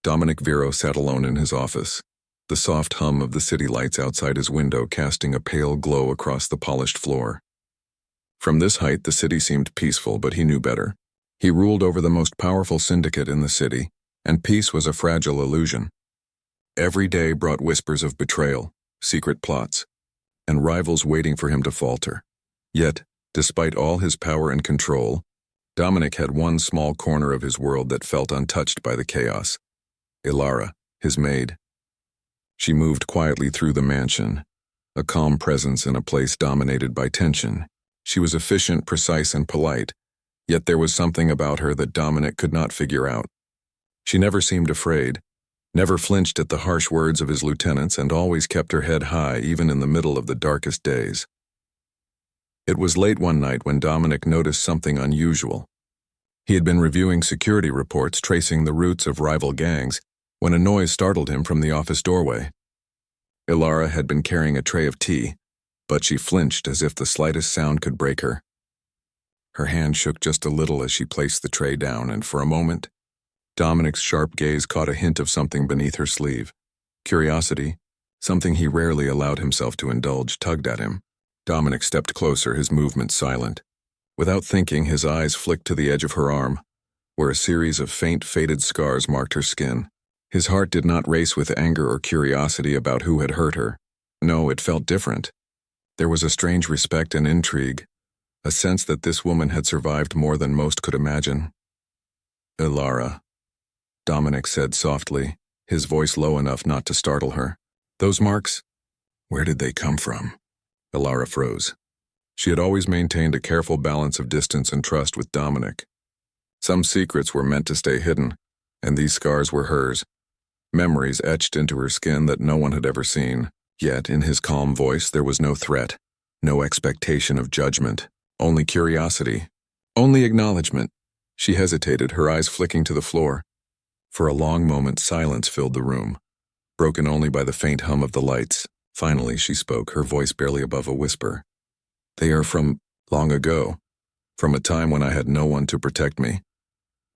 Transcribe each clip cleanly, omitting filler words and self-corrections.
Dominic Vero sat alone in his office, the soft hum of the city lights outside his window casting a pale glow across the polished floor. From this height, the city seemed peaceful, but he knew better. He ruled over the most powerful syndicate in the city, and peace was a fragile illusion. Every day brought whispers of betrayal, secret plots, and rivals waiting for him to falter. Yet, despite all his power and control, Dominic had one small corner of his world that felt untouched by the chaos. Ilara, his maid. She moved quietly through the mansion, a calm presence in a place dominated by tension. She was efficient, precise, and polite, yet there was something about her that Dominic could not figure out. She never seemed afraid, never flinched at the harsh words of his lieutenants, and always kept her head high even in the middle of the darkest days. It was late one night when Dominic noticed something unusual. He had been reviewing security reports tracing the routes of rival gangs when a noise startled him from the office doorway. Ilara had been carrying a tray of tea, but she flinched as if the slightest sound could break her. Her hand shook just a little as she placed the tray down, and for a moment, Dominic's sharp gaze caught a hint of something beneath her sleeve. Curiosity, something he rarely allowed himself to indulge, tugged at him. Dominic stepped closer, his movements silent. Without thinking, his eyes flicked to the edge of her arm, where a series of faint, faded scars marked her skin. His heart did not race with anger or curiosity about who had hurt her. No, it felt different. There was a strange respect and intrigue, a sense that this woman had survived more than most could imagine. "Ilara," Dominic said softly, his voice low enough not to startle her. "Those marks? Where did they come from?" Ilara froze. She had always maintained a careful balance of distance and trust with Dominic. Some secrets were meant to stay hidden, and these scars were hers, memories etched into her skin that no one had ever seen. Yet, in his calm voice, there was no threat, no expectation of judgment, only curiosity, only acknowledgement. She hesitated, her eyes flicking to the floor. For a long moment, silence filled the room, broken only by the faint hum of the lights. Finally, she spoke, her voice barely above a whisper. "They are from long ago, from a time when I had no one to protect me."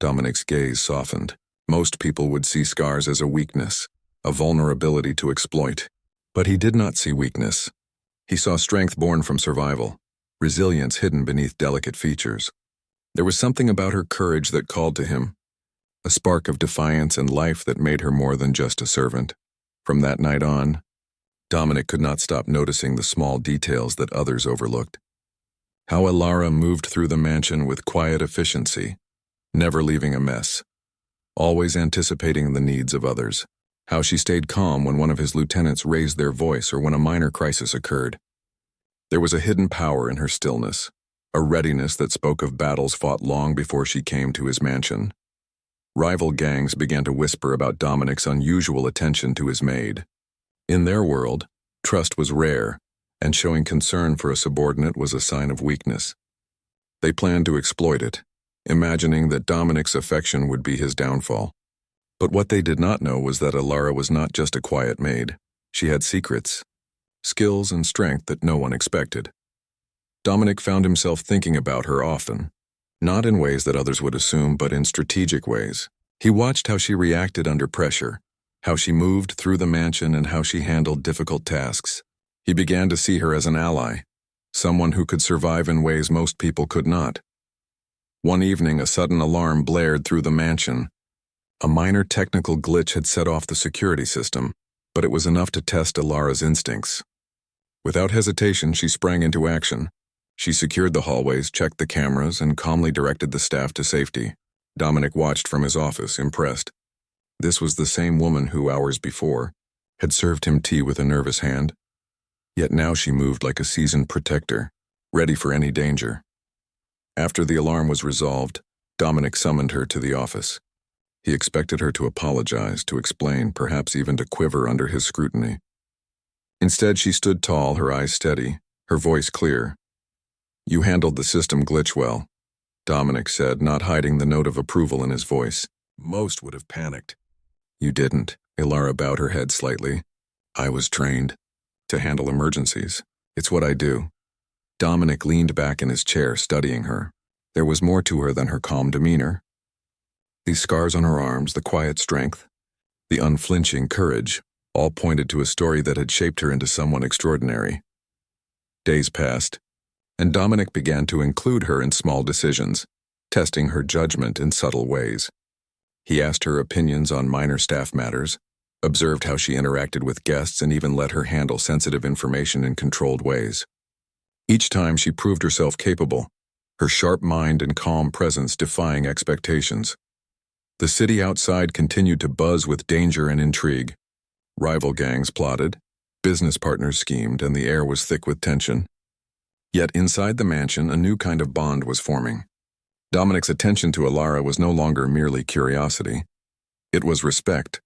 Dominic's gaze softened. Most people would see scars as a weakness, a vulnerability to exploit. But he did not see weakness. He saw strength born from survival, resilience hidden beneath delicate features. There was something about her courage that called to him, a spark of defiance and life that made her more than just a servant. From that night on, Dominic could not stop noticing the small details that others overlooked. How Ilara moved through the mansion with quiet efficiency, never leaving a mess, always anticipating the needs of others. How she stayed calm when one of his lieutenants raised their voice or when a minor crisis occurred. There was a hidden power in her stillness, a readiness that spoke of battles fought long before she came to his mansion. Rival gangs began to whisper about Dominic's unusual attention to his maid. In their world, trust was rare, and showing concern for a subordinate was a sign of weakness. They planned to exploit it, imagining that Dominic's affection would be his downfall. But what they did not know was that Ilara was not just a quiet maid. She had secrets, skills, and strength that no one expected. Dominic found himself thinking about her often, not in ways that others would assume, but in strategic ways. He watched how she reacted under pressure, how she moved through the mansion, and how she handled difficult tasks. He began to see her as an ally, someone who could survive in ways most people could not. One evening, a sudden alarm blared through the mansion. A minor technical glitch had set off the security system, but it was enough to test Ilara's instincts. Without hesitation, she sprang into action. She secured the hallways, checked the cameras, and calmly directed the staff to safety. Dominic watched from his office, impressed. This was the same woman who, hours before, had served him tea with a nervous hand. Yet now she moved like a seasoned protector, ready for any danger. After the alarm was resolved, Dominic summoned her to the office. He expected her to apologize, to explain, perhaps even to quiver under his scrutiny. Instead, she stood tall, her eyes steady, her voice clear. "You handled the system glitch well," Dominic said, not hiding the note of approval in his voice. "Most would have panicked." "You didn't." Ilara bowed her head slightly. "I was trained to handle emergencies. It's what I do." Dominic leaned back in his chair, studying her. There was more to her than her calm demeanor. These scars on her arms, the quiet strength, the unflinching courage, all pointed to a story that had shaped her into someone extraordinary. Days passed, and Dominic began to include her in small decisions, testing her judgment in subtle ways. He asked her opinions on minor staff matters, observed how she interacted with guests, and even let her handle sensitive information in controlled ways. Each time she proved herself capable, her sharp mind and calm presence defying expectations. The city outside continued to buzz with danger and intrigue. Rival gangs plotted, business partners schemed, and the air was thick with tension. Yet inside the mansion, a new kind of bond was forming. Dominic's attention to Alara was no longer merely curiosity. It was respect,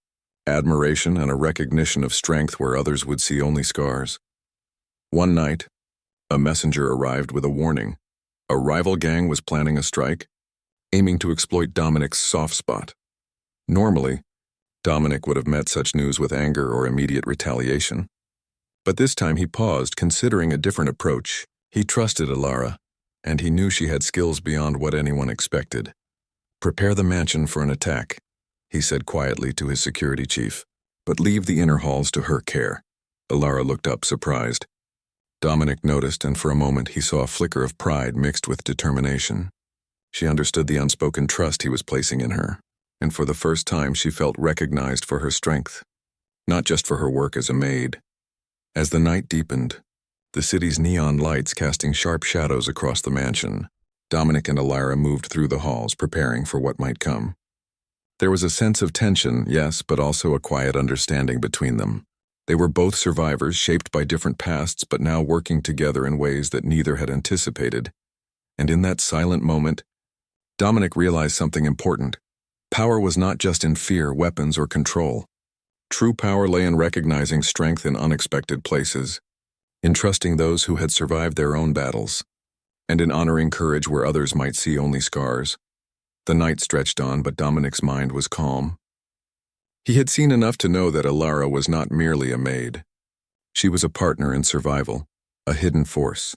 admiration, and a recognition of strength where others would see only scars. One night, a messenger arrived with a warning. A rival gang was planning a strike, aiming to exploit Dominic's soft spot. Normally, Dominic would have met such news with anger or immediate retaliation. But this time he paused, considering a different approach. He trusted Alara, and he knew she had skills beyond what anyone expected. "Prepare the mansion for an attack," he said quietly to his security chief, "but leave the inner halls to her care." Alara looked up, surprised. Dominic noticed, and for a moment he saw a flicker of pride mixed with determination. She understood the unspoken trust he was placing in her, and for the first time she felt recognized for her strength, not just for her work as a maid. As the night deepened, the city's neon lights casting sharp shadows across the mansion, Dominic and Alara moved through the halls, preparing for what might come. There was a sense of tension, yes, but also a quiet understanding between them. They were both survivors, shaped by different pasts, but now working together in ways that neither had anticipated. And in that silent moment, Dominic realized something important. Power was not just in fear, weapons, or control. True power lay in recognizing strength in unexpected places, in trusting those who had survived their own battles, and in honoring courage where others might see only scars. The night stretched on, but Dominic's mind was calm. He had seen enough to know that Alara was not merely a maid. She was a partner in survival, a hidden force,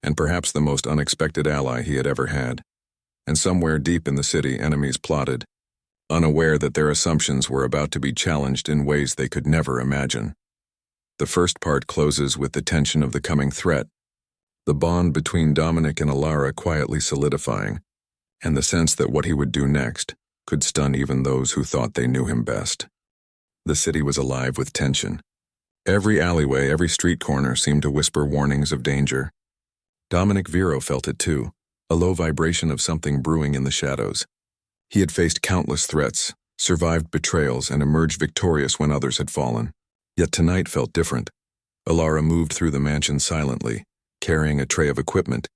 and perhaps the most unexpected ally he had ever had. And somewhere deep in the city, enemies plotted, unaware that their assumptions were about to be challenged in ways they could never imagine. The first part closes with the tension of the coming threat, the bond between Dominic and Alara quietly solidifying, and the sense that what he would do next could stun even those who thought they knew him best. The city was alive with tension. Every alleyway, every street corner seemed to whisper warnings of danger. Dominic Vero felt it too, a low vibration of something brewing in the shadows. He had faced countless threats, survived betrayals, and emerged victorious when others had fallen. Yet tonight felt different. Alara moved through the mansion silently, carrying a tray of equipment,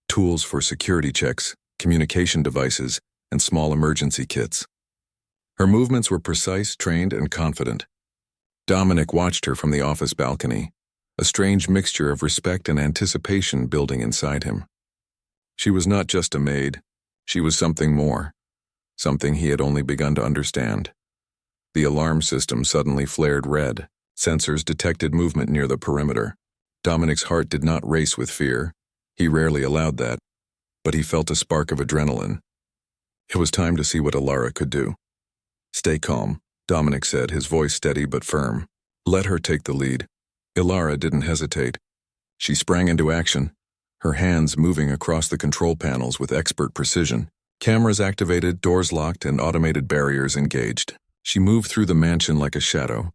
tools for security checks, communication devices, and small emergency kits. Her movements were precise, trained, and confident. Dominic watched her from the office balcony, a strange mixture of respect and anticipation building inside him. She was not just a maid, she was something more, something he had only begun to understand. The alarm system suddenly flared red. Sensors detected movement near the perimeter. Dominic's heart did not race with fear. He rarely allowed that, but he felt a spark of adrenaline. It was time to see what Alara could do. "Stay calm," Dominic said, his voice steady but firm. "Let her take the lead." Alara didn't hesitate. She sprang into action, her hands moving across the control panels with expert precision. Cameras activated, doors locked, and automated barriers engaged. She moved through the mansion like a shadow,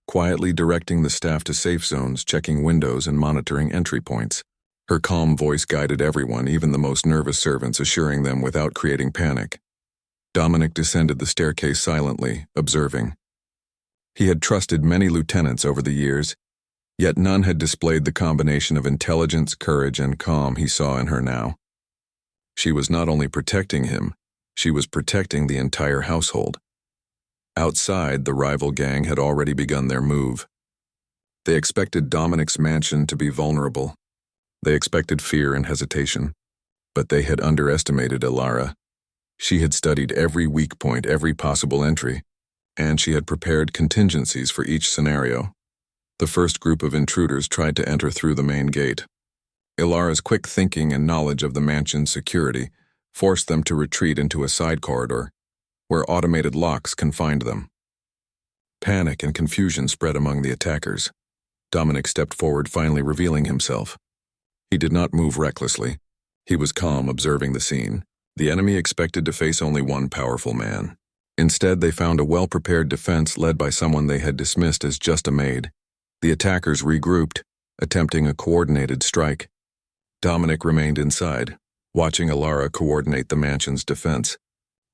quietly directing the staff to safe zones, checking windows, and monitoring entry points. Her calm voice guided everyone, even the most nervous servants, assuring them without creating panic. Dominic descended the staircase silently, observing. He had trusted many lieutenants over the years, yet none had displayed the combination of intelligence, courage, and calm he saw in her now. She was not only protecting him, she was protecting the entire household. Outside, the rival gang had already begun their move. They expected Dominic's mansion to be vulnerable. They expected fear and hesitation. But they had underestimated Alara. She had studied every weak point, every possible entry, and she had prepared contingencies for each scenario. The first group of intruders tried to enter through the main gate. Alara's quick thinking and knowledge of the mansion's security forced them to retreat into a side corridor, where automated locks confined them. Panic and confusion spread among the attackers. Dominic stepped forward, finally revealing himself. He did not move recklessly. He was calm, observing the scene. The enemy expected to face only one powerful man. Instead, they found a well-prepared defense led by someone they had dismissed as just a maid. The attackers regrouped, attempting a coordinated strike. Dominic remained inside, watching Alara coordinate the mansion's defense.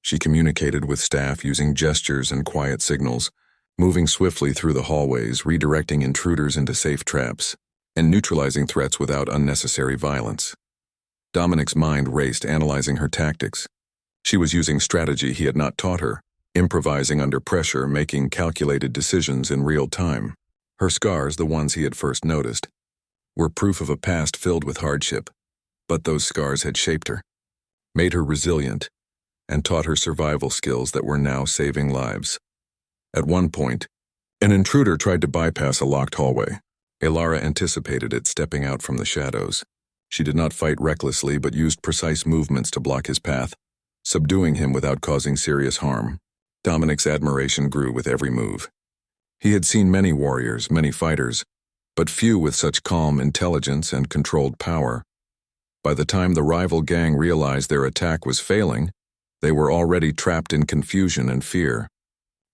She communicated with staff using gestures and quiet signals, moving swiftly through the hallways, redirecting intruders into safe traps, and neutralizing threats without unnecessary violence. Dominic's mind raced, analyzing her tactics. She was using strategy he had not taught her, improvising under pressure, making calculated decisions in real time. Her scars, the ones he had first noticed, were proof of a past filled with hardship, but those scars had shaped her, made her resilient, and taught her survival skills that were now saving lives. At one point, an intruder tried to bypass a locked hallway. Alara anticipated it, stepping out from the shadows. She did not fight recklessly but used precise movements to block his path, subduing him without causing serious harm. Dominic's admiration grew with every move. He had seen many warriors, many fighters, but few with such calm intelligence and controlled power. By the time the rival gang realized their attack was failing, they were already trapped in confusion and fear.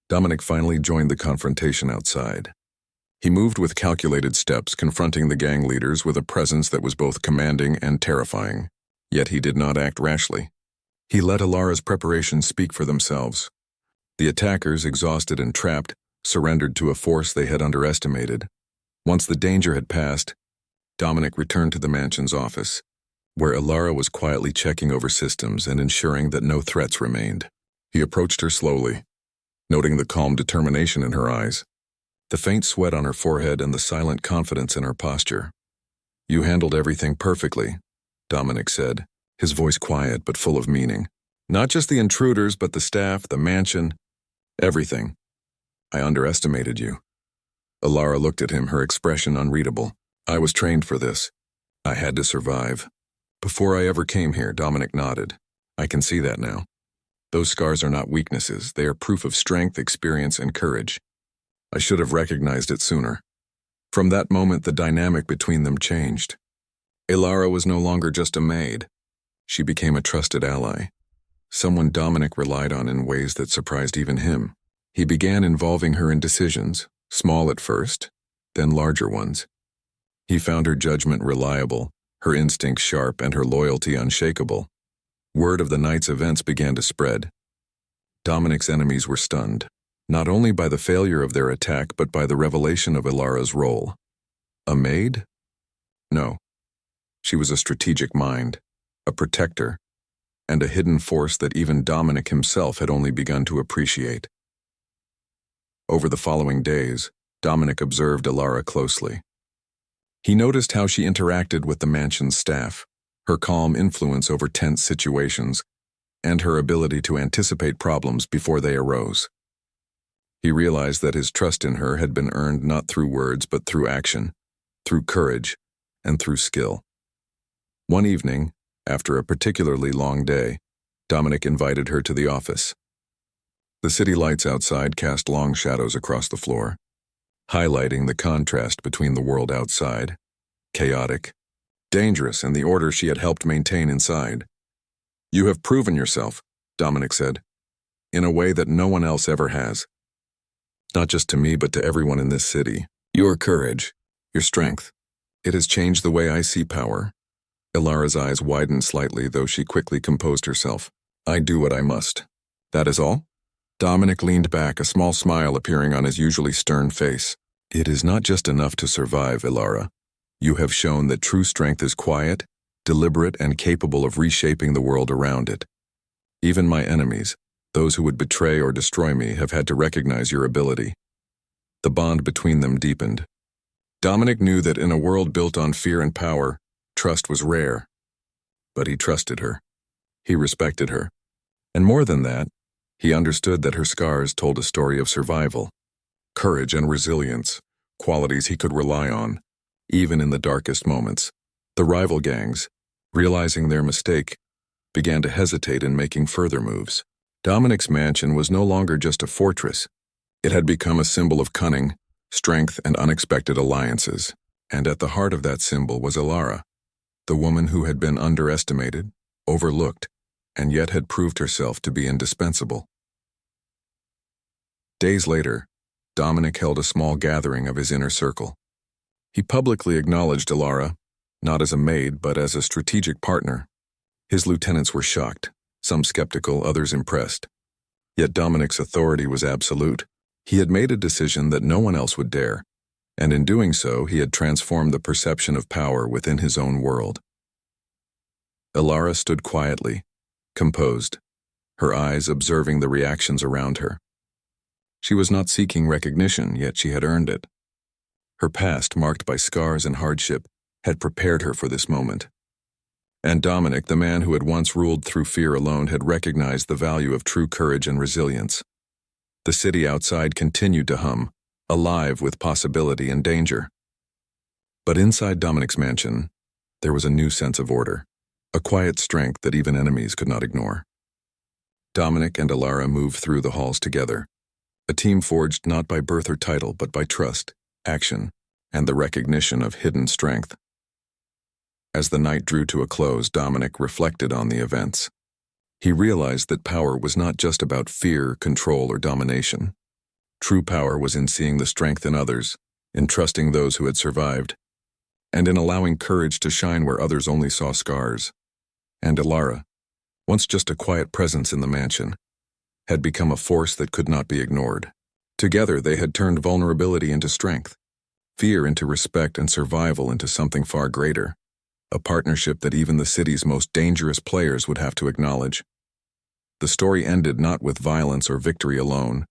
Dominic finally joined the confrontation outside. He moved with calculated steps, confronting the gang leaders with a presence that was both commanding and terrifying. Yet he did not act rashly. He let Alara's preparations speak for themselves. The attackers, exhausted and trapped, surrendered to a force they had underestimated. Once the danger had passed, Dominic returned to the mansion's office, where Alara was quietly checking over systems and ensuring that no threats remained. He approached her slowly, noting the calm determination in her eyes, the faint sweat on her forehead, and the silent confidence in her posture. "You handled everything perfectly," Dominic said, his voice quiet but full of meaning. "Not just the intruders, but the staff, the mansion, everything. I underestimated you." Alara looked at him, her expression unreadable. "I was trained for this. I had to survive. Before I ever came here," Dominic nodded. "I can see that now. Those scars are not weaknesses. They are proof of strength, experience, and courage. I should have recognized it sooner." From that moment, the dynamic between them changed. Alara was no longer just a maid. She became a trusted ally, someone Dominic relied on in ways that surprised even him. He began involving her in decisions, small at first, then larger ones. He found her judgment reliable, her instincts sharp, and her loyalty unshakable. Word of the night's events began to spread. Dominic's enemies were stunned, not only by the failure of their attack but by the revelation of Alara's role. A maid? No. She was a strategic mind, a protector, and a hidden force that even Dominic himself had only begun to appreciate. Over the following days, Dominic observed Alara closely. He noticed how she interacted with the mansion's staff, her calm influence over tense situations, and her ability to anticipate problems before they arose. He realized that his trust in her had been earned not through words but through action, through courage, and through skill. One evening, after a particularly long day, Dominic invited her to the office. The city lights outside cast long shadows across the floor, highlighting the contrast between the world outside, chaotic, dangerous, and the order she had helped maintain inside. "You have proven yourself," Dominic said, "in a way that no one else ever has. Not just to me, but to everyone in this city. Your courage, your strength, it has changed the way I see power." Alara's eyes widened slightly, though she quickly composed herself. "I do what I must. That is all?" Dominic leaned back, a small smile appearing on his usually stern face. "It is not just enough to survive, Alara. You have shown that true strength is quiet, deliberate, and capable of reshaping the world around it. Even my enemies, those who would betray or destroy me, have had to recognize your ability." The bond between them deepened. Dominic knew that in a world built on fear and power, trust was rare. But he trusted her. He respected her. And more than that, he understood that her scars told a story of survival, courage, and resilience, qualities he could rely on, even in the darkest moments. The rival gangs, realizing their mistake, began to hesitate in making further moves. Dominic's mansion was no longer just a fortress. It had become a symbol of cunning, strength, and unexpected alliances, and at the heart of that symbol was Ilara, the woman who had been underestimated, overlooked, and yet had proved herself to be indispensable. Days later, Dominic held a small gathering of his inner circle. He publicly acknowledged Ilara, not as a maid but as a strategic partner. His lieutenants were shocked, some skeptical, others impressed. Yet Dominic's authority was absolute. He had made a decision that no one else would dare, and in doing so, he had transformed the perception of power within his own world. Ilara stood quietly, composed, her eyes observing the reactions around her. She was not seeking recognition, yet she had earned it. Her past, marked by scars and hardship, had prepared her for this moment. And Dominic, the man who had once ruled through fear alone, had recognized the value of true courage and resilience. The city outside continued to hum, alive with possibility and danger. But inside Dominic's mansion, there was a new sense of order, a quiet strength that even enemies could not ignore. Dominic and Ilara moved through the halls together, a team forged not by birth or title but by trust, action, and the recognition of hidden strength. As the night drew to a close, Dominic reflected on the events. He realized that power was not just about fear, control, or domination. True power was in seeing the strength in others, in trusting those who had survived, and in allowing courage to shine where others only saw scars. And Ilara, once just a quiet presence in the mansion, had become a force that could not be ignored. Together they had turned vulnerability into strength, fear into respect, and survival into something far greater. A partnership that even the city's most dangerous players would have to acknowledge. The story ended not with violence or victory alone,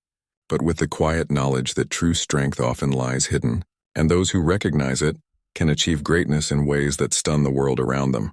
but with the quiet knowledge that true strength often lies hidden, and those who recognize it can achieve greatness in ways that stun the world around them.